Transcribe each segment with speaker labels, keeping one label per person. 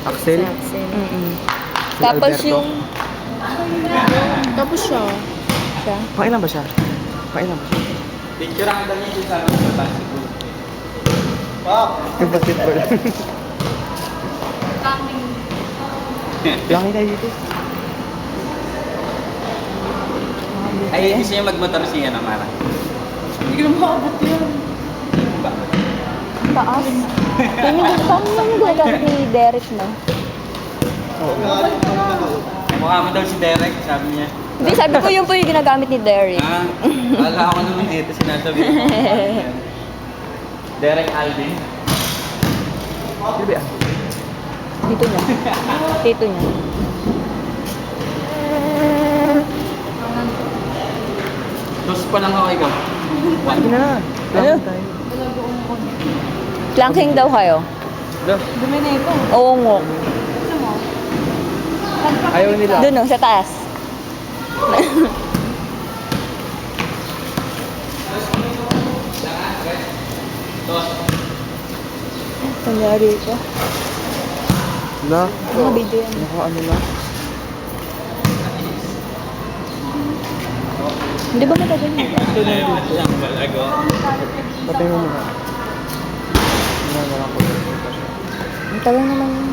Speaker 1: Axel? Si
Speaker 2: Tapos
Speaker 1: Alberto?
Speaker 2: yung...
Speaker 3: Tapos siya.
Speaker 2: Siya?
Speaker 1: Pakailan ba siya? Pakailan ba siya?
Speaker 4: Picture ang dami dito sa amin sa basketball. Wow!
Speaker 1: Yung basketball. Langit tayo dito.
Speaker 4: Ay, gusto niya magmotor siya na Mara.
Speaker 3: Hindi ko na makabot yan.
Speaker 2: Taas. Kami kami yung ginagamit ni Derek, no?
Speaker 1: Oo.
Speaker 4: Mukha mo daw si Derek, sabi niya.
Speaker 2: Hindi, sabi ko yun po yung ginagamit ni Derek.
Speaker 4: Ah, wala ako naman ito sinasabi ko. Derek Alvin.
Speaker 1: Silbi ah.
Speaker 2: Tito niya. Tito niya.
Speaker 4: Dos pa lang ako ikaw.
Speaker 1: Sige na.
Speaker 2: Ano?
Speaker 1: Langit tayo.
Speaker 2: Planking daw kayo.
Speaker 1: Dah.
Speaker 3: Dumi na ito.
Speaker 2: Oo nga.
Speaker 3: Gusto mo?
Speaker 1: Ayaw nila.
Speaker 2: Doon, no, sa taas.
Speaker 4: Dos.
Speaker 2: Nangyari ito.
Speaker 1: Na.
Speaker 2: Mga video yan.
Speaker 1: Naka ano na.
Speaker 2: Hindi ba matagal yun?
Speaker 4: Ito na yung balago.
Speaker 1: Patay mo muna. Wala ko.
Speaker 2: Ang tagal naman yun.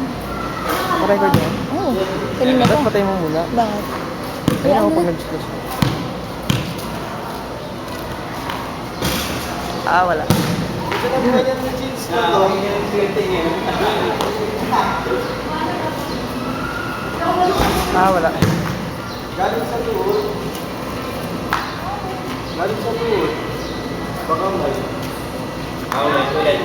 Speaker 1: Naka-record niya?
Speaker 2: Oo. Kanina
Speaker 1: Ba't
Speaker 2: pa.
Speaker 1: patay mo muna?
Speaker 2: Bakit?
Speaker 1: Kaya ako
Speaker 2: ano?
Speaker 1: pag nag-discuss. Ah, wala. Ah, wala.
Speaker 4: Galing sa tuhod. Galing sa tuhod. Baka may. Ah, ulit.